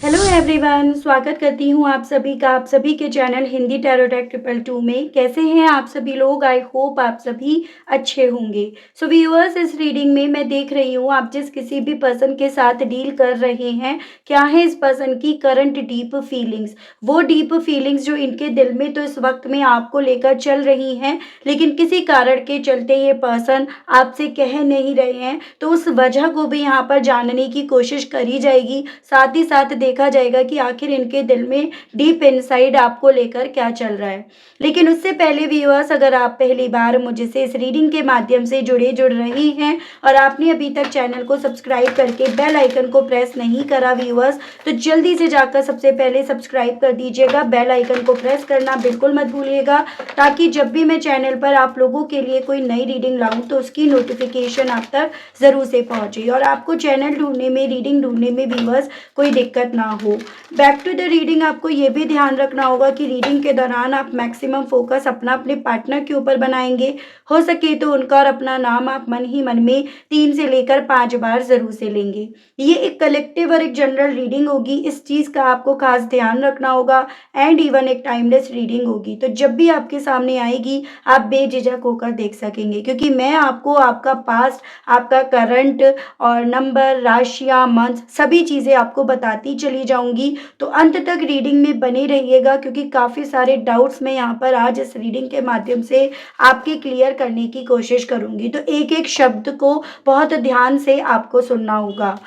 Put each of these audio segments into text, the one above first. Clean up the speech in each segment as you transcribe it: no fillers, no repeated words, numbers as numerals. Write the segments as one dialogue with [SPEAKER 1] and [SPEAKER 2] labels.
[SPEAKER 1] Hello everyone, स्वागत करती हूँ आप सभी का आप सभी के चैनल हिंदी टैरो टेक 222 में। कैसे हैं आप सभी लोग? आई होप आप सभी अच्छे होंगे। सो व्यूअर्स, इस रीडिंग में मैं देख रही हूँ आप जिस किसी भी पर्सन के साथ डील कर रहे हैं, क्या है इस पर्सन की करंट डीप फीलिंग्स। वो डीप फीलिंग्स जो इनके दिल में तो इस वक्त में आपको लेकर चल रही हैं, लेकिन किसी कारण के चलते ये पर्सन आपसे कह नहीं रहे हैं, तो उस वजह को भी यहाँ पर जानने की कोशिश करी जाएगी। साथ ही साथ देखा जाएगा कि आखिर इनके दिल में डीप इनसाइड आपको लेकर क्या चल रहा है। लेकिन उससे पहले व्यूअर्स, अगर आप पहली बार मुझसे इस रीडिंग के माध्यम से जुड़ रही हैं और आपने अभी तक चैनल को सब्सक्राइब करके बेल आइकन को प्रेस नहीं करा व्यूअर्स, तो जल्दी से जाकर सबसे पहले सब्सक्राइब कर दीजिएगा। बेल आइकन को प्रेस करना बिल्कुल मत भूलिएगा, ताकि जब भी मैं चैनल पर आप लोगों के लिए कोई नई रीडिंग लाऊं तो उसकी नोटिफिकेशन आप तक ज़रूर से पहुंचे और आपको चैनल ढूंढने में, रीडिंग ढूंढने में व्यूअर्स कोई दिक्कत ना हो। बैक टू द रीडिंग, आपको ये भी ध्यान रखना होगा कि रीडिंग के दौरान आप मैक्सिमम फोकस अपने पार्टनर के ऊपर बनाएंगे। हो सके तो उनका और अपना नाम आप मन ही मन में 3 से लेकर 5 बार जरूर से लेंगे। ये एक कलेक्टिव और एक जनरल रीडिंग होगी, इस चीज़ का आपको खास ध्यान रखना होगा। एंड इवन एक टाइमलेस रीडिंग होगी, तो जब भी आपके सामने आएगी आप बेझिझक होकर देख सकेंगे, क्योंकि मैं आपको आपका पास्ट, आपका करंट और नंबर, राशियाँ, मंथ, सभी चीज़ें आपको बताती चली जाऊंगी। तो अंत तक रीडिंग में बने रहिएगा, क्योंकि काफ़ी सारे डाउट्स मैं यहाँ पर आज इस रीडिंग के माध्यम से आपके क्लियर करने की कोशिश करूंगी। तो एक एक शब्द को बहुत ध्यान से आपको सुनना होगा।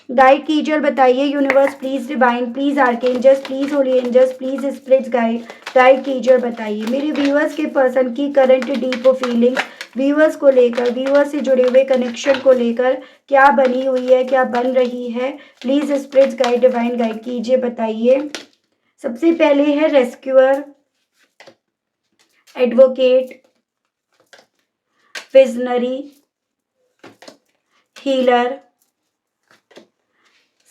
[SPEAKER 1] गाइड कीजिए और बताइए universe please, divine please, archangels please, holy angels please, spirits guide कीजिए और बताइए मेरे व्यूअर्स के पर्सन की करंट डीप फीलिंग्स, व्यूअर्स को लेकर, व्यूअर्स से जुड़े हुए कनेक्शन को लेकर क्या बनी हुई है, क्या बन रही है। Please spirits guide, divine guide कीजिए, बताइए। सबसे पहले है rescuer, advocate, visionary, healer,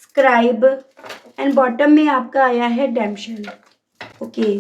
[SPEAKER 1] scribe and bottom में आपका आया है डैम्शन। ओके,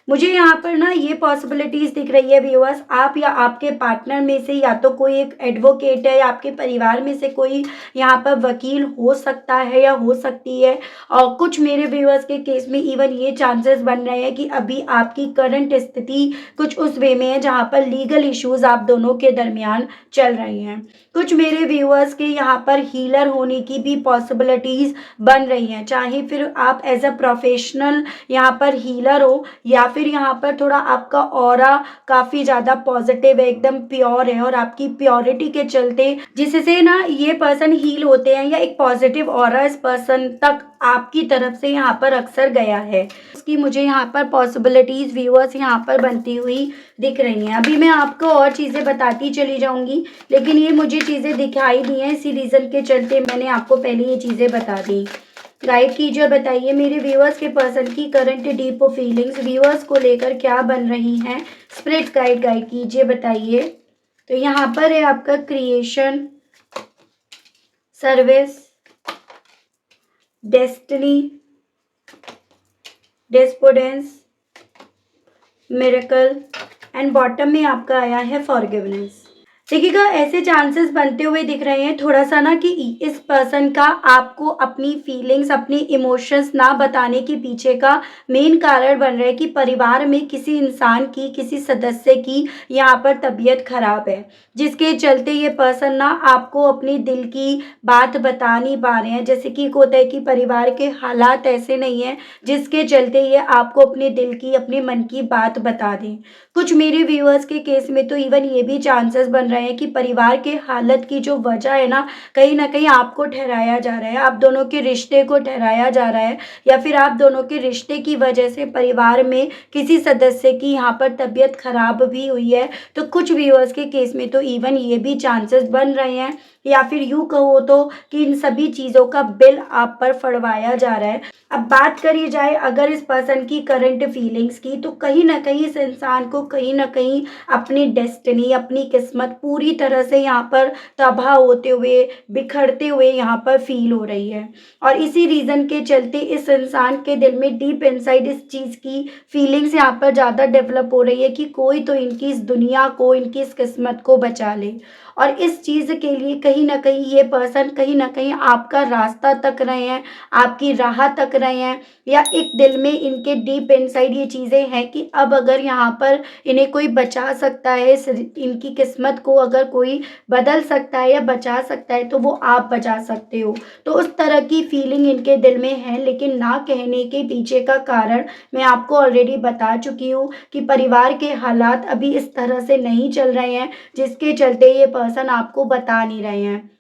[SPEAKER 1] मुझे यहाँ पर ना ये पॉसिबिलिटीज दिख रही है व्यूअर्स, आप या आपके पार्टनर में से या तो कोई एक एडवोकेट है, या आपके परिवार में से कोई यहाँ पर वकील हो सकता है या हो सकती है। और कुछ मेरे व्यूअर्स के केस में इवन ये चांसेस बन रहे हैं कि अभी आपकी करंट स्थिति कुछ उस वे में है जहाँ पर लीगल इश्यूज आप दोनों के दरमियान चल रही हैं। कुछ मेरे व्यूअर्स के यहाँ पर हीलर होने की भी पॉसिबिलिटीज बन रही हैं, चाहे फिर आप एज अ प्रोफेशनल यहाँ पर हीलर हो, या फिर यहाँ पर थोड़ा आपका ऑरा काफ़ी ज़्यादा पॉजिटिव है, एकदम प्योर है, और आपकी प्योरिटी के चलते जिससे ना ये पर्सन हील होते हैं, या एक पॉजिटिव ऑरा इस पर्सन तक आपकी तरफ से यहाँ पर अक्सर गया है। उसकी मुझे यहाँ पर पॉसिबिलिटीज व्यूअर्स यहाँ पर बनती हुई दिख रही हैं। अभी मैं आपको और चीज़ें बताती चली जाऊंगी, लेकिन ये मुझे चीज़ें दिखाई दी हैं, इसी रीज़न के चलते मैंने आपको पहले ये चीज़ें बता दी। गाइड कीजिए और बताइए मेरे व्यूअर्स के पर्सन की करंट डीप फीलिंग्स, व्यूअर्स को लेकर क्या बन रही हैं। स्पिरिट गाइड कीजिए, बताइए। तो यहाँ पर है आपका creation, service, destiny, despondence, miracle and bottom में आपका आया है फॉरगिवनेस। देखिएगा, ऐसे चांसेस बनते हुए दिख रहे हैं थोड़ा सा ना कि इस पर्सन का आपको अपनी फीलिंग्स, अपनी इमोशंस ना बताने के पीछे का मेन कारण बन रहा है कि परिवार में किसी इंसान की, किसी सदस्य की यहाँ पर तबीयत खराब है, जिसके चलते ये पर्सन ना आपको अपनी दिल की बात बता नहीं पा रहे हैं। जैसे कि होता है कि परिवार के हालात ऐसे नहीं हैं जिसके चलते ये आपको अपने दिल की, अपने मन की बात बता दें। कुछ मेरे व्यूअर्स के केस में तो इवन ये भी चांसेस बन रहे हैं कि परिवार के हालत की जो वजह है ना कहीं आपको ठहराया जा रहा है, आप दोनों के रिश्ते को ठहराया जा रहा है, या फिर आप दोनों के रिश्ते की वजह से परिवार में किसी सदस्य की यहाँ पर तबीयत खराब भी हुई है। तो कुछ व्यूअर्स के केस में तो इवन ये भी चांसेस बन रहे हैं, या फिर यूँ कहो तो कि इन सभी चीज़ों का बिल आप पर फड़वाया जा रहा है। अब बात करी जाए अगर इस पर्सन की करंट फीलिंग्स की, तो कहीं ना कहीं इस इंसान को कहीं ना कहीं अपनी डेस्टिनी, अपनी किस्मत पूरी तरह से यहाँ पर तबाह होते हुए, बिखरते हुए यहाँ पर फील हो रही है। और इसी रीज़न के चलते इस इंसान के दिल में डीप इनसाइड इस चीज़ की फीलिंग्स यहाँ पर ज़्यादा डेवलप हो रही है कि कोई तो इनकी इस दुनिया को, इनकी इस किस्मत को बचा ले। और इस चीज़ के लिए कहीं न कहीं ये पर्सन कहीं न कहीं आपका रास्ता तक रहे हैं, आपकी राह तक रहे हैं, या एक दिल में इनके डीप इनसाइड ये चीज़ें हैं कि अब अगर यहाँ पर इन्हें कोई बचा सकता है, इनकी किस्मत को अगर कोई बदल सकता है या बचा सकता है तो वो आप बचा सकते हो। तो उस तरह की फीलिंग इनके दिल में है, लेकिन ना कहने के पीछे का कारण मैं आपको ऑलरेडी बता चुकी हूँ कि परिवार के हालात अभी इस तरह से नहीं चल रहे हैं, जिसके चलते ये पर्सन आपको बता नहीं रहे हैं।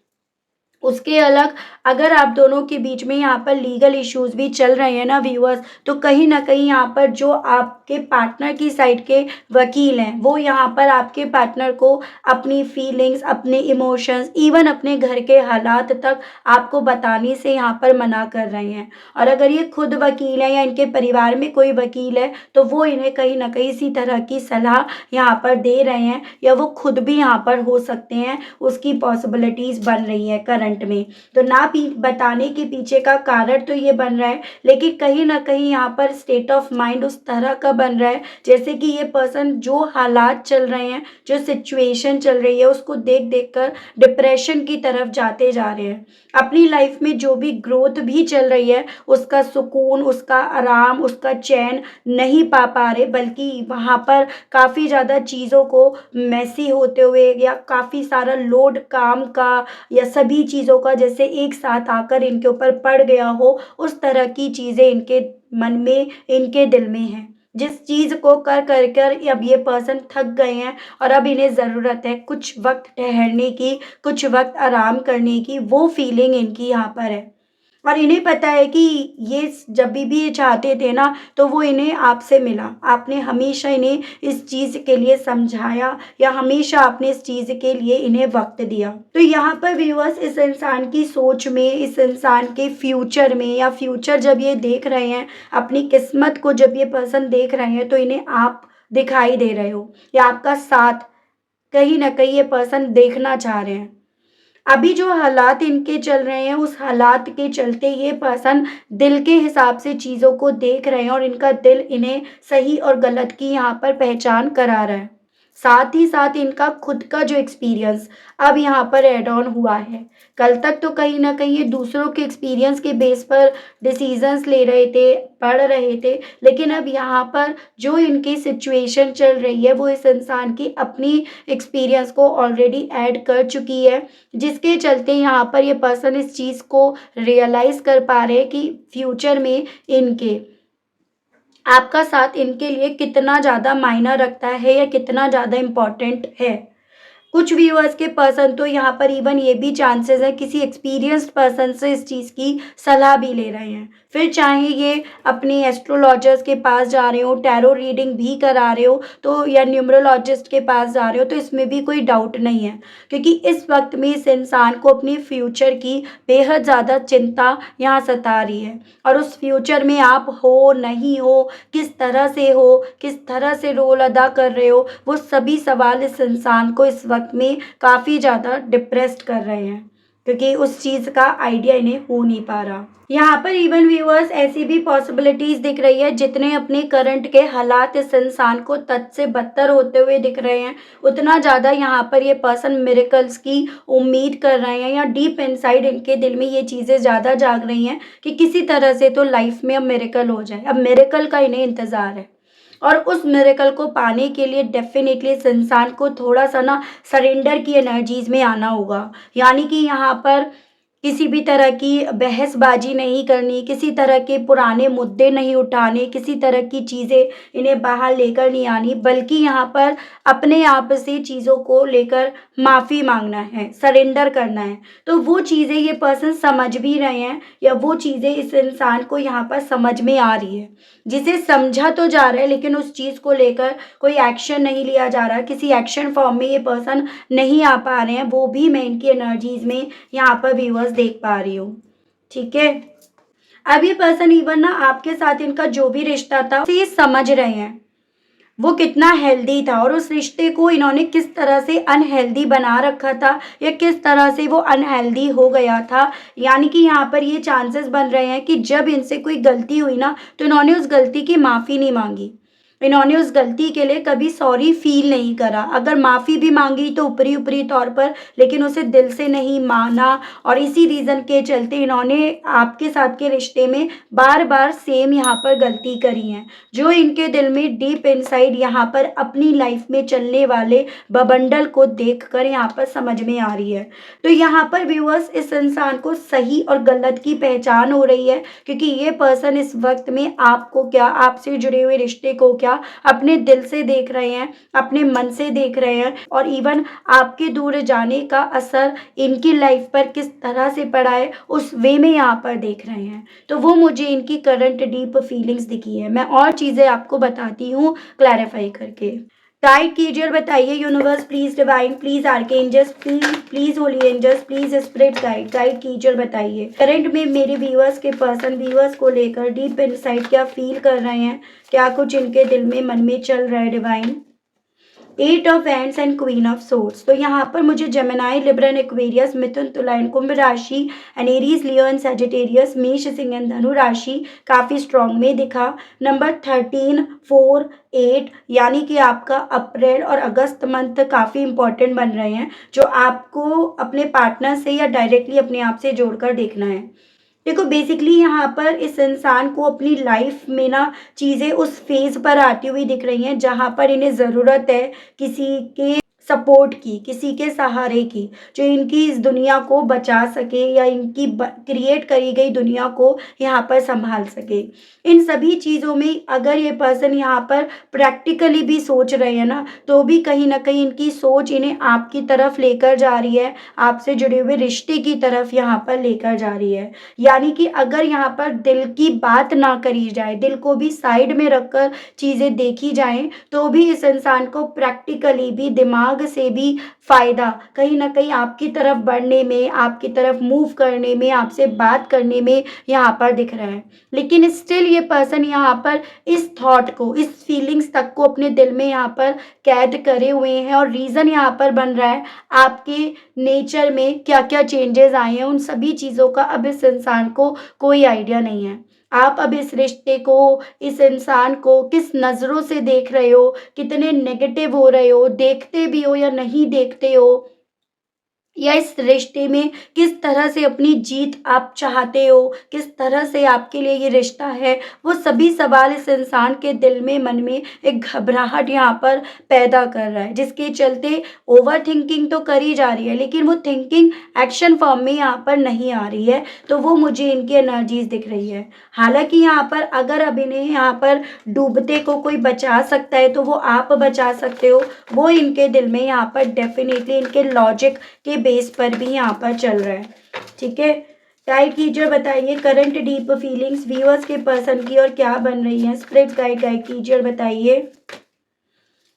[SPEAKER 1] उसके अलग अगर आप दोनों के बीच में यहाँ पर लीगल इश्यूज़ भी चल रहे हैं ना व्यूअर्स, तो कहीं न कहीं यहाँ पर जो आपके पार्टनर की साइड के वकील हैं, वो यहाँ पर आपके पार्टनर को अपनी फीलिंग्स, अपने इमोशंस, इवन अपने घर के हालात तक आपको बताने से यहाँ पर मना कर रहे हैं। और अगर ये खुद वकील हैं या इनके परिवार में कोई वकील है, तो वो इन्हें कहीं न कहीं इसी तरह की सलाह यहाँ पर दे रहे हैं, या वो खुद भी यहाँ पर हो सकते हैं, उसकी पॉसिबिलिटीज़ बन रही है करंट में। तो ना बताने के पीछे का कारण तो ये बन रहा है, लेकिन कहीं न कहीं यहाँ पर स्टेट ऑफ माइंड उस तरह का बन रहा है जैसे कि ये पर्सन जो हालात चल रहे हैं, जो सिचुएशन चल रही है, उसको देख-देख कर डिप्रेशन की तरफ जाते जा रहे हैं। अपनी लाइफ में जो भी ग्रोथ भी चल रही है, उसका सुकून, उसका आराम, उसका चैन नहीं पा रहे, बल्कि वहाँ पर काफ़ी ज़्यादा चीज़ों को मेसी होते हुए, या काफ़ी सारा लोड काम का या सभी चीज़ों का जैसे एक साथ आकर इनके ऊपर पड़ गया हो, उस तरह की चीज़ें इनके मन में, इनके दिल में हैं। जिस चीज़ को कर अब ये पर्सन थक गए हैं, और अब इन्हें ज़रूरत है कुछ वक़्त ठहरने की, कुछ वक़्त आराम करने की, वो फीलिंग इनकी यहाँ पर है। और इन्हें पता है कि ये जब भी ये चाहते थे ना, तो वो इन्हें आपसे मिला। आपने हमेशा इन्हें इस चीज़ के लिए समझाया, या हमेशा आपने इस चीज़ के लिए इन्हें वक़्त दिया। तो यहाँ पर व्यूअर्स इस इंसान की सोच में, इस इंसान के फ्यूचर में, या फ्यूचर जब ये देख रहे हैं, अपनी किस्मत को जब ये पर्सन देख रहे हैं, तो इन्हें आप दिखाई दे रहे हो, या आपका साथ कहीं न कहीं ये पर्सन देखना चाह रहे हैं। अभी जो हालात इनके चल रहे हैं, उस हालात के चलते ये पर्सन दिल के हिसाब से चीज़ों को देख रहे हैं, और इनका दिल इन्हें सही और गलत की यहाँ पर पहचान करा रहा है। साथ ही साथ इनका खुद का जो एक्सपीरियंस अब यहाँ पर ऐड ऑन हुआ है। कल तक तो कहीं न कहीं ये दूसरों के एक्सपीरियंस के बेस पर डिसीज़न्स ले रहे थे, पढ़ रहे थे, लेकिन अब यहाँ पर जो इनकी सिचुएशन चल रही है, वो इस इंसान की अपनी एक्सपीरियंस को ऑलरेडी ऐड कर चुकी है, जिसके चलते यहाँ पर ये पर्सन इस चीज़ को रियलाइज़ कर पा रहे हैं कि फ्यूचर में इनके आपका साथ इनके लिए कितना ज़्यादा मायना रखता है, या कितना ज़्यादा इम्पोर्टेंट है। कुछ व्यूअर्स के पर्सन तो यहाँ पर इवन ये भी चांसेस है किसी एक्सपीरियंस्ड पर्सन से इस चीज़ की सलाह भी ले रहे हैं। फिर चाहे ये अपने एस्ट्रोलॉजर्स के पास जा रहे हो, टैरो रीडिंग भी करा रहे हो, तो या न्यूमरोलॉजिस्ट के पास जा रहे हो, तो इसमें भी कोई डाउट नहीं है, क्योंकि इस वक्त में इस इंसान को अपने फ्यूचर की बेहद ज़्यादा चिंता यहाँ सता रही है। और उस फ्यूचर में आप हो, नहीं हो, किस तरह से रोल अदा कर रहे हो, वो सभी सवाल इस इंसान को इस वक्त में काफ़ी ज़्यादा डिप्रेस्ड कर रहे हैं, क्योंकि उस चीज़ का आइडिया इन्हें हो नहीं पा रहा। यहाँ पर इवन व्यूअर्स ऐसी भी पॉसिबिलिटीज़ दिख रही है, जितने अपने करंट के हालात इस इंसान को तद से बदतर होते हुए दिख रहे हैं, उतना ज़्यादा यहाँ पर ये पर्सन मिरेकल्स की उम्मीद कर रहे हैं, या डीप इनसाइड इनके दिल में ये चीज़ें ज़्यादा जाग रही हैं कि किसी तरह से तो लाइफ में अब मिरेकल हो जाए। अब मिरेकल का इन्हें इंतज़ार है, और उस मिरेकल को पाने के लिए डेफ़िनेटली इस इंसान को थोड़ा-सा ना सरेंडर की एनर्जीज़ में आना होगा। यानी कि यहाँ पर किसी भी तरह की बहसबाजी नहीं करनी, किसी तरह के पुराने मुद्दे नहीं उठाने, किसी तरह की चीज़ें इन्हें बाहर लेकर नहीं आनी, बल्कि यहाँ पर अपने आप से चीज़ों को लेकर माफ़ी माँगना है, सरेंडर करना है। तो वो चीज़ें ये पर्सन समझ भी रहे हैं, या वो चीज़ें इस इंसान को यहाँ पर समझ में आ रही है। जिसे समझा तो जा रहा है, लेकिन उस चीज़ को लेकर कोई एक्शन नहीं लिया जा रहा, किसी एक्शन फॉर्म में ये पर्सन नहीं आ पा रहे हैं, वो भी मैं इनकी एनर्जीज़ में यहाँ पर व्यूअर्स देख पा रही हूँ। ठीक है? अब ये पर्सन इवन ना आपके साथ इनका जो भी रिश्ता था, उसे ये समझ रहे हैं, वो कितना हेल्दी था, और उस रिश्ते को इन्होंने किस तरह से अनहेल्दी बना रखा था, या किस तरह से वो अनहेल्दी हो गया था। यानी कि यहाँ पर ये चांसेस बन रहे हैं कि जब इनसे कोई गलती हुई ना, तो इन्होंने उस गलती की माफ़ी नहीं मांगी, इन्होंने उस गलती के लिए कभी सॉरी फ़ील नहीं करा। अगर माफ़ी भी माँगी तो ऊपरी-ऊपरी तौर पर, लेकिन उसे दिल से नहीं माना और इसी रीज़न के चलते इन्होंने आपके साथ के रिश्ते में बार-बार सेम यहाँ पर गलती करी है, जो इनके दिल में डीप इनसाइड यहाँ पर अपनी लाइफ़ में चलने वाले बवंडर को देखकर यहाँ पर समझ में आ रही है। तो यहाँ पर व्यूअर्स इस इंसान को सही और गलत की पहचान हो रही है, क्योंकि ये पर्सन इस वक़्त में आपको क्या, आपसे जुड़े हुए रिश्ते को क्या अपने दिल से देख रहे हैं, अपने मन से देख रहे हैं और इवन आपके दूर जाने का असर इनकी लाइफ़ पर किस तरह से पड़ा है, उस वे में यहाँ पर देख रहे हैं। तो वो मुझे इनकी करंट डीप फीलिंग्स दिखी है। मैं और चीज़ें आपको बताती हूँ क्लैरिफ़ाई करके। गाइड कीजिए और बताइए universe please, divine please, archangels please, please holy angels please, spirit guide guide कीजिए और बताइए करंट में मेरे व्यूअर्स के पर्सन व्यूअर्स को लेकर डीप इनसाइट क्या फील कर रहे हैं, क्या कुछ इनके दिल में मन में चल रहा है। Divine 8 of hands and queen of swords. तो यहाँ पर मुझे जेमिनाई, लिब्रा एंड एक्वेरियस, मिथुन, तुला एंड कुंभ राशि and Aries, Leo and Sagittarius, मेष, सिंह एंड धनु राशि काफ़ी स्ट्रॉन्ग में दिखा। नंबर 13, 4, 8 यानी कि आपका अप्रैल और अगस्त मंथ काफ़ी इंपॉर्टेंट बन रहे हैं, जो आपको अपने पार्टनर से या डायरेक्टली अपने आप से जोड़कर देखना है। देखो बेसिकली यहाँ पर इस इंसान को अपनी लाइफ में ना चीज़ें उस फेज़ पर आती हुई दिख रही हैं जहाँ पर इन्हें ज़रूरत है किसी के सपोर्ट की, किसी के सहारे की, जो इनकी इस दुनिया को बचा सके या इनकी क्रिएट करी गई दुनिया को यहाँ पर संभाल सके। इन सभी चीज़ों में अगर ये पर्सन यहाँ पर प्रैक्टिकली भी सोच रहे हैं ना, तो भी कहीं न कहीं इनकी सोच इन्हें आपकी तरफ लेकर जा रही है, आपसे जुड़े हुए रिश्ते की तरफ यहाँ पर लेकर जा रही है। यानी कि अगर यहाँ पर दिल की बात ना करी जाए, दिल को भी साइड में रखकर चीज़ें देखी जाएँ, तो भी इस इंसान को प्रैक्टिकली भी, दिमाग से भी फ़ायदा कहीं न कहीं आपकी तरफ बढ़ने में, आपकी तरफ मूव करने में, आपसे बात करने में यहाँ पर दिख रहा है। लेकिन स्टिल ये पर्सन यहाँ पर इस थॉट को, इस फीलिंग्स तक को अपने दिल में यहाँ पर कैद करे हुए हैं और रीज़न यहाँ पर बन रहा है आपके नेचर में क्या-क्या चेंजेज़ आए हैं, उन सभी चीज़ों का अब इस इंसान को कोई आइडिया नहीं है। आप अब इस रिश्ते को, इस इंसान को किस नज़रों से देख रहे हो, कितने नेगेटिव हो रहे हो, देखते भी हो या नहीं देखते हो, या इस रिश्ते में किस तरह से अपनी जीत आप चाहते हो, किस तरह से आपके लिए ये रिश्ता है, वो सभी सवाल इस इंसान के दिल में, मन में एक घबराहट यहाँ पर पैदा कर रहा है, जिसके चलते ओवरथिंकिंग तो करी जा रही है, लेकिन वो थिंकिंग एक्शन फॉर्म में यहाँ पर नहीं आ रही है, तो वो मुझे इनकी एनर्जीज़ दिख रही है। हालाँकि यहाँ पर अगर अब इन्हें यहाँ पर डूबते को कोई बचा सकता है, तो वो आप बचा सकते हो, वो इनके दिल में यहाँ पर डेफ़िनेटली इनके लॉजिक के बेस पर भी यहाँ पर चल रहा है। ठीक है, गाइड कीजिए और बताइए करंट डीप फीलिंग्स व्यूअर्स के पर्सन की और क्या बन रही है। स्पिरिट गाइड गाइड कीजिए और बताइए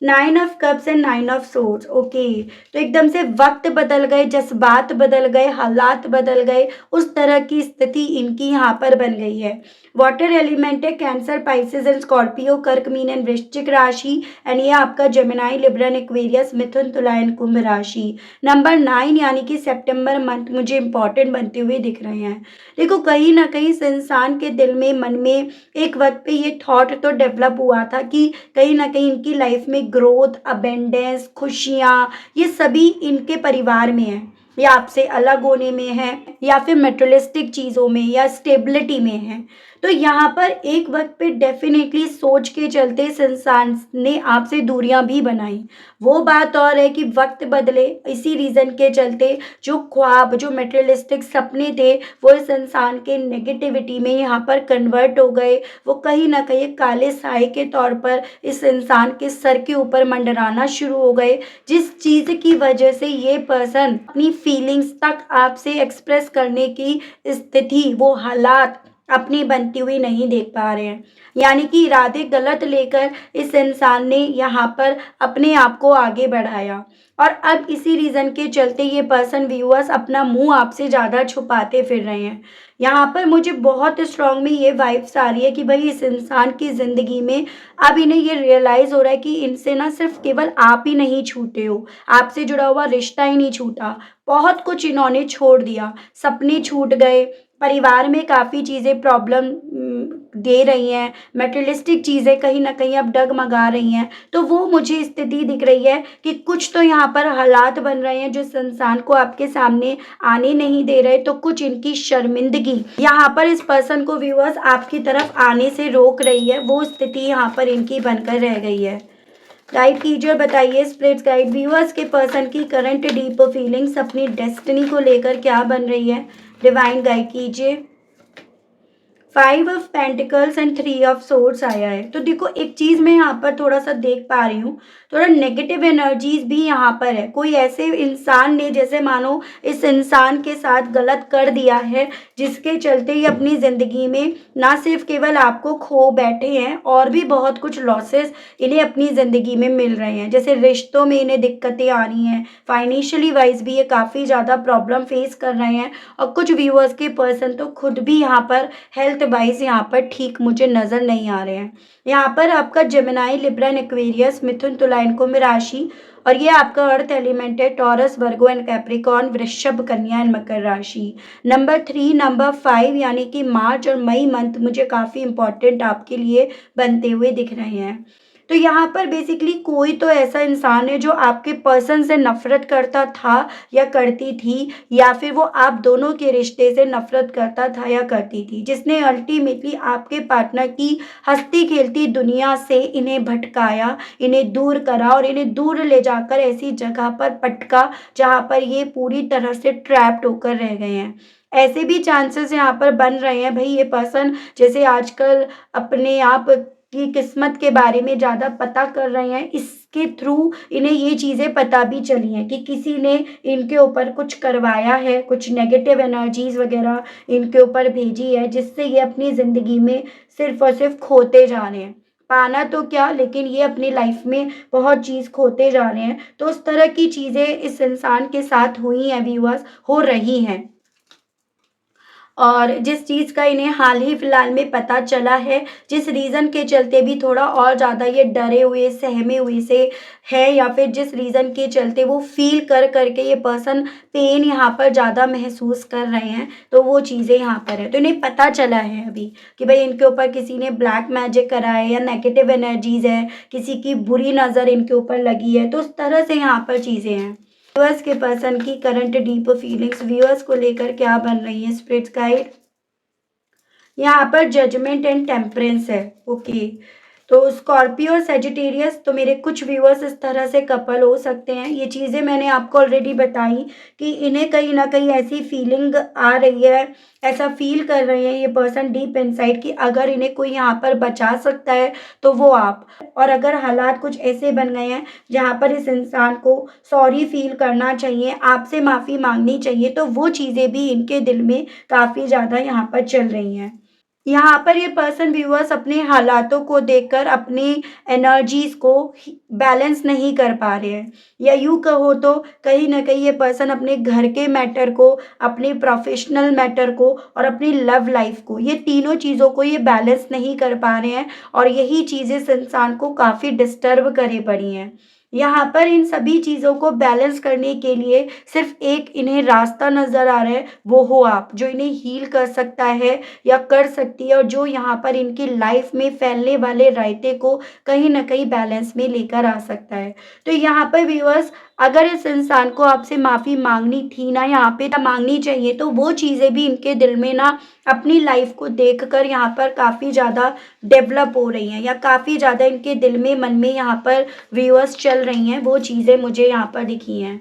[SPEAKER 1] 9 of cups and 9 of swords. Okay, तो एकदम से वक्त बदल गए, जज्बात बदल गए, हालात बदल गए, उस तरह की स्थिति इनकी यहाँ पर बन गई है। वाटर एलिमेंट है, कैंसर, पाइसेस एंड स्कॉर्पियो, कर्क, मीन एंड वृश्चिक राशि एंड ये आपका जेमिनाई, लिब्रा एंड एक्वेरियस, मिथुन, तुला एंड कुंभ राशि। नंबर 9 यानी कि सितंबर मंथ मुझे इंपॉर्टेंट बनते हुए दिख रहे हैं। देखो कहीं ना कहीं इस इंसान के दिल में, मन में एक वक्त पे ये थॉट तो डेवलप हुआ था कि कहीं ना कहीं इनकी लाइफ में ग्रोथ, अबेंडेंस, खुशियाँ, ये सभी इनके परिवार में है, या आपसे अलग होने में है, या फिर मेटेरियलिस्टिक चीज़ों में, या स्टेबिलिटी में है। तो यहाँ पर एक वक्त पे डेफिनेटली सोच के चलते इस इंसान ने आपसे दूरियां भी बनाई। वो बात और है कि वक्त बदले, इसी रीज़न के चलते जो ख्वाब, जो मेटेरियलिस्टिक सपने थे, वो इस इंसान के नेगेटिविटी में यहाँ पर कन्वर्ट हो गए। वो कहीं ना कहीं एक काले साए के तौर पर इस इंसान के सर के ऊपर मंडराना शुरू हो गए, जिस चीज़ की वजह से ये पर्सन अपनी फीलिंग्स तक आपसे एक्सप्रेस करने की स्थिति, वो हालात अपनी बनती हुई नहीं देख पा रहे हैं। यानी कि इरादे गलत लेकर इस इंसान ने यहाँ पर अपने आप को आगे बढ़ाया और अब इसी रीज़न के चलते ये पर्सन व्यूअर्स अपना मुंह आपसे ज़्यादा छुपाते फिर रहे हैं। यहाँ पर मुझे बहुत स्ट्रांग में ये वाइब्स आ रही है कि भाई इस इंसान की ज़िंदगी में अब इन्हें ये रियलाइज़ हो रहा है कि इनसे ना सिर्फ केवल आप ही नहीं छूटे हो, आपसे जुड़ा हुआ रिश्ता ही नहीं छूटा, बहुत कुछ इन्होंने छोड़ दिया, सपने छूट गए, परिवार में काफ़ी चीज़ें प्रॉब्लम दे रही हैं, मटेरियलिस्टिक चीज़ें कहीं न कहीं अब डगमगा रही हैं। तो वो मुझे स्थिति दिख रही है कि कुछ तो यहाँ पर हालात बन रहे हैं जो इस इंसान को आपके सामने आने नहीं दे रहे, तो कुछ इनकी शर्मिंदगी यहाँ पर इस पर्सन को व्यूअर्स आपकी तरफ आने से रोक रही है, वो स्थिति यहाँ पर इनकी बनकर रह गई है। गाइड कीजिए और बताइए स्पिरिट्स गाइड व्यूअर्स के पर्सन की करंट डीप फीलिंग्स अपनी डेस्टिनी को लेकर क्या बन रही है, डिवाइन गाइड कीजिए। 5 of pentacles and 3 of swords आया है। तो देखो एक चीज़ मैं यहाँ पर थोड़ा-सा देख पा रही हूँ, थोड़ा नेगेटिव एनर्जीज़ भी यहाँ पर है। कोई ऐसे इंसान ने जैसे मानो इस इंसान के साथ गलत कर दिया है, जिसके चलते ये अपनी ज़िंदगी में ना सिर्फ़ केवल आपको खो बैठे हैं और भी बहुत कुछ लॉसेस इन्हें अपनी ज़िंदगी में मिल रहे हैं। जैसे रिश्तों में इन्हें दिक्कतें आ रही हैं, फाइनेंशियली वाइज़ भी ये काफ़ी ज़्यादा प्रॉब्लम फ़ेस कर रहे हैं और कुछ व्यूअर्स के पर्सन तो खुद भी यहाँ पर हेल्थ वाइज यहाँ पर ठीक मुझे नज़र नहीं आ रहे हैं। यहाँ पर आपका जेमिनी, लिब्रा एंड एक्वेरियस, मिथुन, तुला एंड कुंभ राशि और ये आपका अर्थ एलिमेंट है टॉरस, वर्गो एंड कैप्रिकॉर्न, वृषभ, कन्या एंड मकर राशि। नंबर 3, नंबर 5 यानी कि मार्च और मई मंथ मुझे काफ़ी इंपॉर्टेंट आपके लिए बनते हुए दिख रहे हैं। तो यहाँ पर बेसिकली कोई तो ऐसा इंसान है जो आपके पर्सन से नफ़रत करता था या करती थी, या फिर वो आप दोनों के रिश्ते से नफ़रत करता था या करती थी, जिसने अल्टीमेटली आपके पार्टनर की हँसती-खेलती दुनिया से इन्हें भटकाया, इन्हें दूर करा और इन्हें दूर ले जाकर ऐसी जगह पर पटका, जहाँ पर ये पूरी तरह से ट्रैप्ड होकर रह गए हैं। ऐसे भी चांसेस यहाँ पर बन रहे हैं भई ये पर्सन जैसे आजकल अपने आप की किस्मत के बारे में ज़्यादा पता कर रहे हैं, इसके थ्रू इन्हें ये चीज़ें पता भी चली हैं कि किसी ने इनके ऊपर कुछ करवाया है, कुछ नेगेटिव एनर्जीज़ वग़ैरह इनके ऊपर भेजी है, जिससे ये अपनी ज़िंदगी में सिर्फ़ और सिर्फ़ खोते जा रहे हैं। पाना तो क्या, लेकिन ये अपनी लाइफ़ में बहुत चीज़ खोते जा रहे हैं। तो उस तरह की चीज़ें इस इंसान के साथ हुई हैं व्यूअर्स, हो रही हैं। और जिस चीज़ का इन्हें हाल ही फिलहाल में पता चला है, जिस रीज़न के चलते भी थोड़ा और ज़्यादा ये डरे हुए, सहमे हुए से है, या फिर जिस रीज़न के चलते वो फ़ील कर के ये पर्सन पेन यहाँ पर ज़्यादा महसूस कर रहे हैं, तो वो चीज़ें यहाँ पर है। तो इन्हें पता चला है अभी कि भई इनके ऊपर किसी ने ब्लैक मैजिक करा है या नेगेटिव एनर्जीज़ है, किसी की बुरी नज़र इनके ऊपर लगी है, तो उस तरह से यहाँ पर चीज़ें हैं। व्यूअर्स के पर्सन की करंट डीप फीलिंग्स व्यूअर्स को लेकर क्या बन रही है स्पिरिट्स गाइड। यहाँ पर जजमेंट एंड टेम्परेंस है। ओके, तो स्कॉर्पियो और सेजिटेरियस, तो मेरे कुछ व्यूअर्स इस तरह से कपल हो सकते हैं। ये चीज़ें मैंने आपको ऑलरेडी बताई कि इन्हें कहीं ना कहीं ऐसी फीलिंग आ रही है, ऐसा फील कर रहे हैं ये पर्सन डीप इनसाइड कि अगर इन्हें कोई यहाँ पर बचा सकता है तो वो आप। और अगर हालात कुछ ऐसे बन गए हैं जहाँ पर इस इंसान को सॉरी फील करना चाहिए, आपसे माफ़ी मांगनी चाहिए, तो वो चीज़ें भी इनके दिल में काफ़ी ज़्यादा यहाँ पर चल रही हैं। यहाँ पर ये पर्सन व्यूअर्स अपने हालातों को देखकर अपनी एनर्जीज़ को बैलेंस नहीं कर पा रहे हैं, या यूँ कहो तो कहीं न कहीं ये पर्सन अपने घर के मैटर को, अपने प्रोफ़ेशनल मैटर को और अपनी लव लाइफ़ को, ये तीनों चीज़ों को ये बैलेंस नहीं कर पा रहे हैं और यही चीज़ें इस इंसान को काफ़ी डिस्टर्ब करे पड़ी हैं। यहाँ पर इन सभी चीज़ों को बैलेंस करने के लिए सिर्फ़ एक इन्हें रास्ता नज़र आ रहा है, वो हो आप, जो इन्हें हील कर सकता है या कर सकती है और जो यहाँ पर इनकी लाइफ में फैलने वाले रायते को कहीं न कहीं बैलेंस में लेकर आ सकता है। तो यहाँ पर व्यूअर्स अगर इस इंसान को आपसे माफ़ी माँगनी थी ना, यहाँ पे माँगनी चाहिए, तो वो चीज़ें भी इनके दिल में ना अपनी लाइफ को देखकर यहाँ पर काफ़ी ज़्यादा डेवलप हो रही हैं, या काफ़ी ज़्यादा इनके दिल में, मन में यहाँ पर व्यूअर्स चल रही हैं, वो चीज़ें मुझे यहाँ पर दिखी हैं।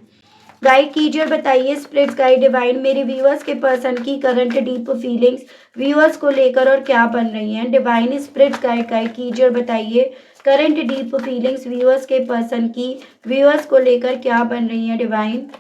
[SPEAKER 1] गाइड कीजिए और बताइए स्पिरिट्स गाइड डिवाइन मेरे व्यूअर्स के पर्सन की करंट डीप फीलिंग्स व्यूअर्स को लेकर और क्या बन रही हैं। डिवाइन स्पिरिट्स गाइड गाइड कीजिए और बताइए करंट डीप फीलिंग्स व्यूअर्स के पर्सन की व्यूअर्स को लेकर क्या बन रही हैं डिवाइन।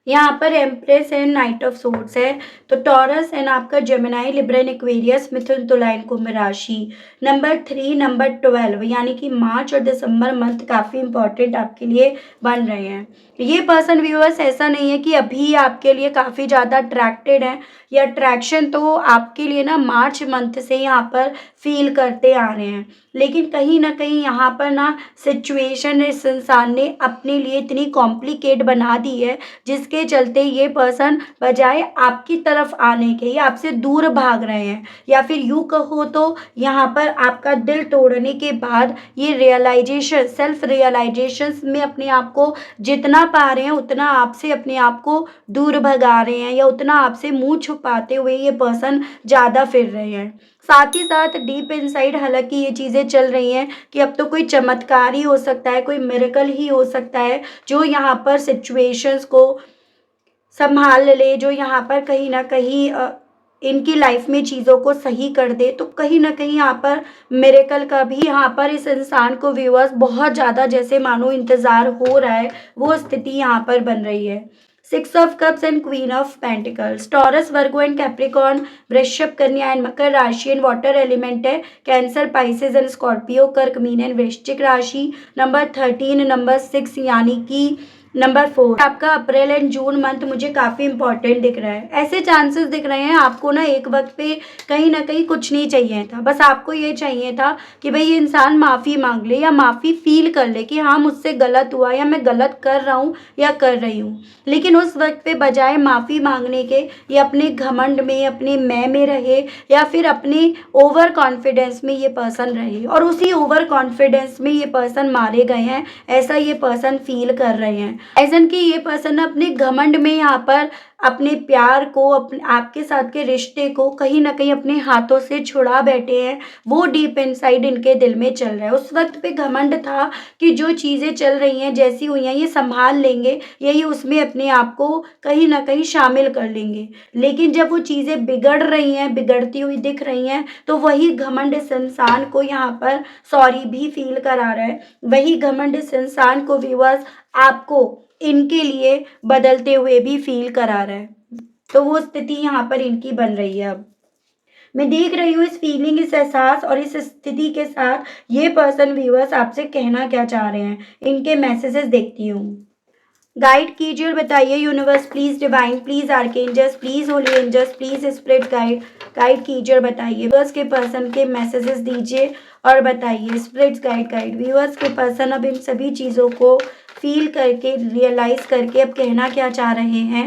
[SPEAKER 1] यहाँ पर empress and night of swords है, तो टॉरस एंड आपका जेमिनी, लिब्रा एंड एक्वेरियस, मिथुन, तुला एंड कुंभ राशि। नंबर 3, नंबर 12 यानी कि मार्च और दिसंबर मंथ काफ़ी इंपॉर्टेंट आपके लिए बन रहे हैं। ये पर्सन व्यूअर्स ऐसा नहीं है कि अभी आपके लिए काफ़ी ज़्यादा अट्रैक्टेड है, या अट्रैक्शन तो आपके लिए ना मार्च मंथ से यहाँ पर फील करते आ रहे हैं, लेकिन कहीं ना कहीं यहाँ पर ना सिचुएशन इस इंसान ने अपने लिए इतनी कॉम्प्लिकेट बना दी है, जिसके जिसके चलते ये पर्सन बजाय आपकी तरफ आने के ये आपसे दूर भाग रहे हैं, या फिर यूँ कहो तो यहाँ पर आपका दिल तोड़ने के बाद ये रियलाइजेशन, सेल्फ रियलाइजेशन में अपने आप को जितना पा रहे हैं उतना आपसे अपने आप को दूर भगा रहे हैं, या उतना आपसे मुंह छुपाते हुए ये पर्सन ज़्यादा फिर रहे हैं। साथ ही साथ डीप इनसाइड हालाँकि ये चीज़ें चल रही हैं कि अब तो कोई चमत्कार ही हो सकता है, कोई मिरेकल ही हो सकता है जो यहाँ पर सिचुएशंस को सँभाल ले, जो यहाँ पर कहीं न कहीं इनकी लाइफ में चीज़ों को सही कर दे। तो कहीं न कहीं यहाँ पर मिरेकल का भी यहाँ पर इस इंसान को व्यूअर्स बहुत ज़्यादा जैसे मानो इंतज़ार हो रहा है, वो स्थिति यहाँ पर बन रही है। 6 of cups and queen of pentacles, taurus, Virgo and Capricorn, वृषभ, कन्या एंड मकर राशि एंड वाटर एलिमेंट है। कैंसर, पाइसेस एंड स्कॉर्पियो, कर्क, मीन एंड वृश्चिक राशि। नंबर 13, नंबर 6 यानी कि नंबर 4 आपका अप्रैल एंड जून मंथ मुझे काफ़ी इंपॉर्टेंट दिख रहा है। ऐसे चांसेस दिख रहे हैं आपको ना एक वक्त पे कहीं ना कहीं कुछ नहीं चाहिए था, बस आपको ये चाहिए था कि भाई ये इंसान माफ़ी मांग ले या माफ़ी फील कर ले कि हाँ मुझसे गलत हुआ या मैं गलत कर रहा हूँ या कर रही हूँ। लेकिन उस वक्त पे बजाय माफ़ी मांगने के ये अपने घमंड में, अपने मैं में रहे, या फिर अपने ओवर कॉन्फिडेंस में ये पर्सन रहे, और उसी ओवर कॉन्फिडेंस में ये पर्सन मारे गए हैं, ऐसा ये पर्सन फील कर रहे हैं। ऐसन कि ये पर्सन अपने घमंड में यहाँ पर अपने प्यार को, अपने आपके साथ के रिश्ते को कहीं ना कहीं अपने हाथों से छुड़ा बैठे हैं। वो डीप इनसाइड इनके दिल में चल रहा है। उस वक्त पे घमंड था कि जो चीज़ें चल रही हैं, जैसी हुई हैं, ये संभाल लेंगे, यही उसमें अपने आप को कहीं ना कहीं शामिल कर लेंगे। लेकिन जब वो चीज़ें बिगड़ रही हैं, बिगड़ती हुई दिख रही हैं, तो वही घमंड इस इंसान को यहाँ पर सॉरी भी फील करा रहा है। वही घमंड इस इंसान को व्यूअर्स आपको इनके लिए बदलते हुए भी फील करा रहा है। तो वो स्थिति यहाँ पर इनकी बन रही है। अब मैं देख रही हूँ इस फीलिंग, इस एहसास और इस स्थिति के साथ ये पर्सन व्यूअर्स आपसे कहना क्या चाह रहे हैं, इनके मैसेजेस देखती हूँ। गाइड कीजिए और बताइए universe, please divine, please archangels, please holy angels, please spirit guide, guide कीजिए और बताइए। व्यूअर्स के पर्सन के मैसेजेस दीजिए और बताइए। स्पिरिट्स गाइड व्यूअर्स के पर्सन अब इन सभी चीज़ों को फील करके, रियलाइज करके अब कहना क्या चाह रहे हैं।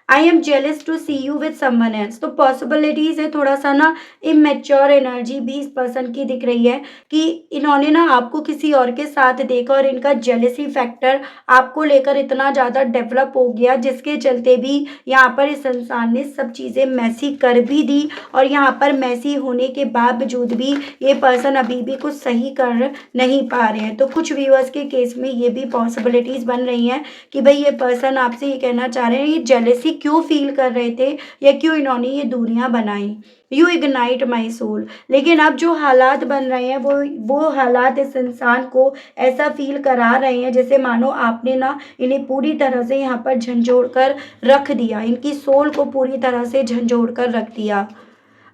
[SPEAKER 1] I am jealous to see you with someone else. तो पॉसिबिलिटीज़ है थोड़ा सा ना इमेच्योर एनर्जी भी इस पर्सन की दिख रही है कि इन्होंने ना आपको किसी और के साथ देखा और इनका जेलसी फैक्टर आपको लेकर इतना ज़्यादा डेवलप हो गया, जिसके चलते भी यहाँ पर इस इंसान ने सब चीज़ें मैसी कर भी दी, और यहाँ पर मैसी होने के बावजूद भी ये पर्सन अभी भी कुछ सही कर नहीं पा रहे हैं। तो कुछ व्यूअर्स के केस में ये भी पॉसिबिलिटीज़ बन रही हैं कि भाई ये पर्सन आपसे ये कहना चाह रहे हैं ये जेलसी क्यों फील कर रहे थे, या क्यों इन्होंने ये दूरियां बनाई। You ignite my soul. लेकिन अब जो हालात बन रहे हैं वो हालात इस इंसान को ऐसा फील करा रहे हैं जैसे मानो आपने ना इन्हें पूरी तरह से यहाँ पर झंझोड़ कर रख दिया, इनकी सोल को पूरी तरह से झंझोड़ कर रख दिया।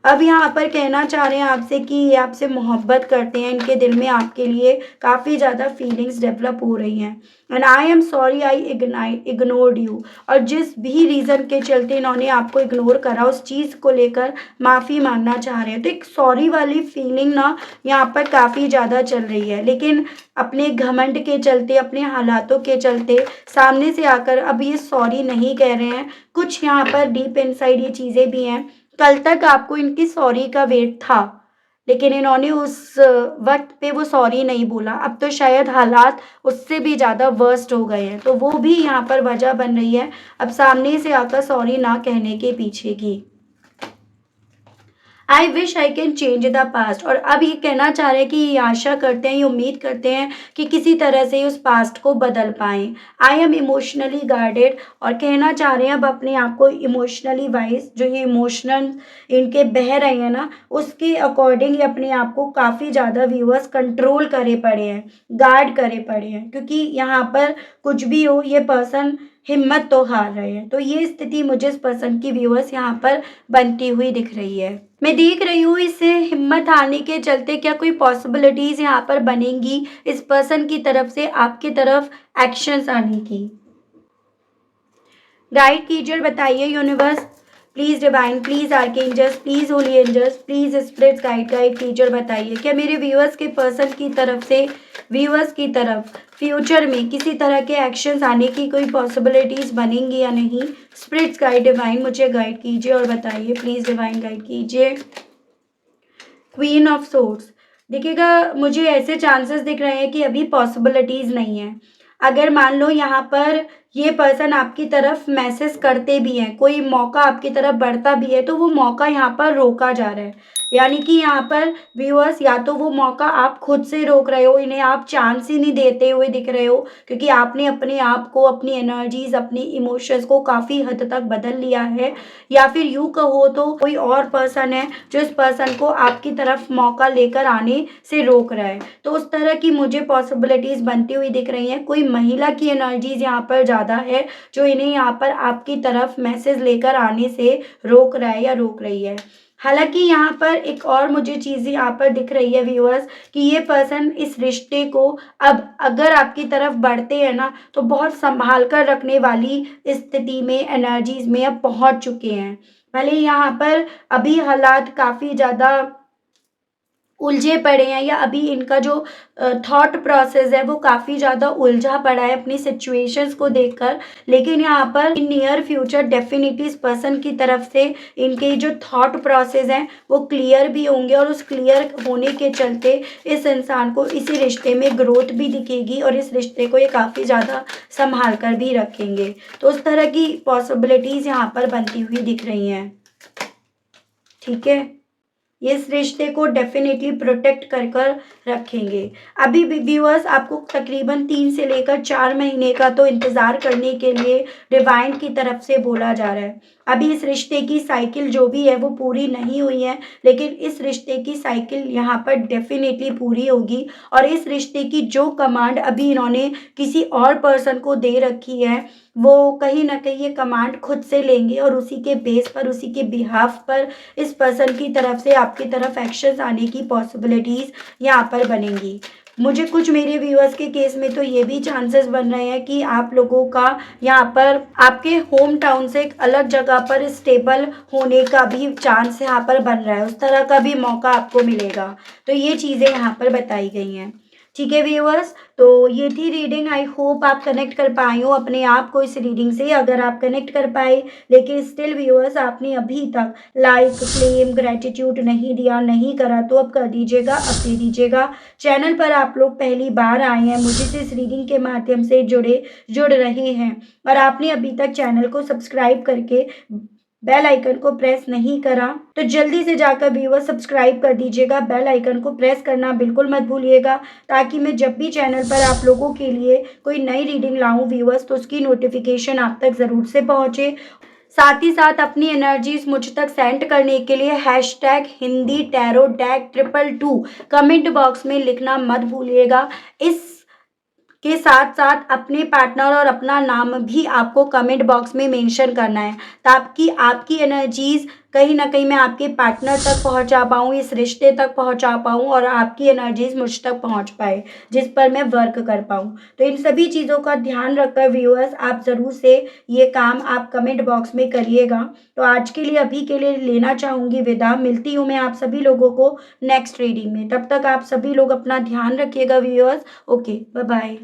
[SPEAKER 1] अब यहाँ पर कहना चाह रहे हैं आपसे कि ये आपसे मोहब्बत करते हैं, इनके दिल में आपके लिए काफ़ी ज़्यादा फीलिंग्स डेवलप हो रही हैं। And I am sorry I ignored you. और जिस भी रीज़न के चलते इन्होंने आपको इग्नोर करा, उस चीज़ को लेकर माफ़ी मांगना चाह रहे हैं। तो एक सॉरी वाली फीलिंग ना यहाँ पर काफ़ी ज़्यादा चल रही है, लेकिन अपने घमंड के चलते, अपने हालातों के चलते सामने से आकर अब ये सॉरी नहीं कह रहे हैं। कुछ यहाँ पर डीप इनसाइड ये चीज़ें भी हैं। कल तक आपको इनकी सॉरी का वेट था, लेकिन इन्होंने उस वक्त पे वो सॉरी नहीं बोला। अब तो शायद हालात उससे भी ज़्यादा वर्स्ट हो गए हैं, तो वो भी यहाँ पर वजह बन रही है अब सामने से आकर सॉरी ना कहने के पीछे की। I wish I can change the past. और अब ये कहना चाह रहे हैं कि ये आशा करते हैं, ये उम्मीद करते हैं कि किसी तरह से उस पास्ट को बदल पाएँ। I am emotionally guarded. और कहना चाह रहे हैं अब अपने आप को इमोशनली वाइज, जो ये इमोशनल इनके बह रहे हैं ना, उसके अकॉर्डिंग ये अपने आप को काफ़ी ज़्यादा व्यूअर्स कंट्रोल करे पड़े हैं, गार्ड करे पड़े हैं, क्योंकि यहाँ पर कुछ भी हो ये पर्सन हिम्मत तो हार रहे हैं। तो ये स्थिति मुझे इस पर्सन की व्यूअर्स यहाँ पर बनती हुई दिख रही है। मैं देख रही हूँ इससे हिम्मत हारने के चलते क्या कोई पॉसिबिलिटीज़ यहाँ पर बनेंगी इस पर्सन की तरफ से आपकी तरफ एक्शंस आने की। गाइड कीजिए और बताइए universe, please divine, please archangels, please holy angels, please spirits guide कीजिए और बताइए क्या मेरे व्यूअर्स के पर्सन की तरफ से, व्यूअर्स की तरफ फ्यूचर में किसी तरह के एक्शंस आने की कोई पॉसिबिलिटीज़ बनेंगी या नहीं। स्पिरिट्स गाइड डिवाइन मुझे गाइड कीजिए और बताइए, प्लीज़ डिवाइन गाइड कीजिए। क्वीन ऑफ सोर्ड्स, देखिएगा मुझे ऐसे चांसेस दिख रहे हैं कि अभी पॉसिबिलिटीज़ नहीं है। अगर मान लो यहाँ पर ये पर्सन आपकी तरफ मैसेज करते भी हैं, कोई मौका आपकी तरफ बढ़ता भी है, तो वो मौका यहाँ पर रोका जा रहा है। यानी कि यहाँ पर व्यूअर्स या तो वो मौका आप खुद से रोक रहे हो, इन्हें आप चांस ही नहीं देते हुए दिख रहे हो, क्योंकि आपने अपने आप को, अपनी एनर्जीज, अपनी इमोशंस को काफ़ी हद तक बदल लिया है। या फिर यूँ कहो तो कोई और पर्सन है जो इस पर्सन को आपकी तरफ मौका लेकर आने से रोक रहा है। तो उस तरह की मुझे पॉसिबिलिटीज़ बनती हुई दिख रही हैं। कोई महिला की एनर्जीज़ यहाँ पर ज़्यादा है जो इन्हें यहाँ पर आपकी तरफ मैसेज लेकर आने से रोक रहा है या रोक रही है। हालांकि यहाँ पर एक और मुझे चीज़ यहाँ पर दिख रही है व्यूअर्स कि ये पर्सन इस रिश्ते को अब अगर आपकी तरफ बढ़ते हैं ना तो बहुत संभाल कर रखने वाली स्थिति में, एनर्जीज में अब पहुँच चुके हैं। भले यहाँ पर अभी हालात काफ़ी ज़्यादा उलझे पड़े हैं या अभी इनका जो थॉट प्रोसेस है वो काफ़ी ज़्यादा उलझा पड़ा है अपनी सिचुएशंस को देखकर, लेकिन यहाँ पर इन नियर फ्यूचर डेफिनेटली इस पर्सन की तरफ से इनके जो थॉट प्रोसेस हैं वो क्लियर भी होंगे और उस क्लियर होने के चलते इस इंसान को इसी रिश्ते में ग्रोथ भी दिखेगी और इस रिश्ते को ये काफ़ी ज़्यादा संभाल कर भी रखेंगे। तो उस तरह की पॉसिबिलिटीज़ यहाँ पर बनती हुई दिख रही हैं। ठीक है, ये इस रिश्ते को डेफिनेटली प्रोटेक्ट कर कर रखेंगे। अभी भी व्यूअर्स आपको तकरीबन 3 से लेकर 4 महीने का तो इंतज़ार करने के लिए डिवाइन की तरफ से बोला जा रहा है। अभी इस रिश्ते की साइकिल जो भी है वो पूरी नहीं हुई है, लेकिन इस रिश्ते की साइकिल यहाँ पर डेफिनेटली पूरी होगी और इस रिश्ते की जो कमांड अभी इन्होंने किसी और पर्सन को दे रखी है वो कहीं ना कहीं ये कमांड खुद से लेंगे और उसी के बेस पर, उसी के बिहाफ पर इस पर्सन की तरफ से आपकी तरफ एक्शंस आने की पॉसिबिलिटीज़ यहाँ पर बनेंगी। मुझे कुछ मेरे व्यूअर्स के केस में तो ये भी चांसेस बन रहे हैं कि आप लोगों का यहाँ पर आपके होम टाउन से एक अलग जगह पर स्टेबल होने का भी चांस यहाँ पर बन रहा है, उस तरह का भी मौका आपको मिलेगा। तो ये चीज़ें यहाँ पर बताई गई हैं। ठीक है व्यूअर्स, तो ये थी रीडिंग। आई होप आप कनेक्ट कर पाए हो अपने आप को इस रीडिंग से। अगर आप कनेक्ट कर पाए लेकिन स्टिल व्यूअर्स आपने अभी तक लाइक, क्लेम, ग्रेटिट्यूड नहीं दिया, नहीं करा, तो अब कर दीजिएगा, अब दे दीजिएगा। चैनल पर आप लोग पहली बार आए हैं, मुझे से इस रीडिंग के माध्यम से जुड़ रहे हैं और आपने अभी तक चैनल को सब्सक्राइब करके बेल आइकन को प्रेस नहीं करा तो जल्दी से जाकर व्यूअर सब्सक्राइब कर दीजिएगा। बेल आइकन को प्रेस करना बिल्कुल मत भूलिएगा ताकि मैं जब भी चैनल पर आप लोगों के लिए कोई नई रीडिंग लाऊं व्यूअर्स तो उसकी नोटिफिकेशन आप तक ज़रूर से पहुंचे। साथ ही साथ अपनी एनर्जीज मुझ तक सेंड करने के लिए hashtag Hindi tarot deck 222 comment box में लिखना मत भूलिएगा। इस के साथ साथ अपने पार्टनर और अपना नाम भी आपको कमेंट बॉक्स में मेंशन करना है ताकि आपकी एनर्जीज कहीं ना कहीं मैं आपके पार्टनर तक पहुंचा पाऊँ, इस रिश्ते तक पहुंचा पाऊँ और आपकी एनर्जीज मुझ तक पहुंच पाए जिस पर मैं वर्क कर पाऊँ। तो इन सभी चीज़ों का ध्यान रखकर व्यूअर्स आप ज़रूर से ये काम आप कमेंट बॉक्स में करिएगा। तो आज के लिए, अभी के लिए लेना चाहूँगी विदा। मिलती हूँ मैं आप सभी लोगों को नेक्स्ट रीडिंग में। तब तक आप सभी लोग अपना ध्यान रखिएगा व्यूअर्स। Okay, bye bye.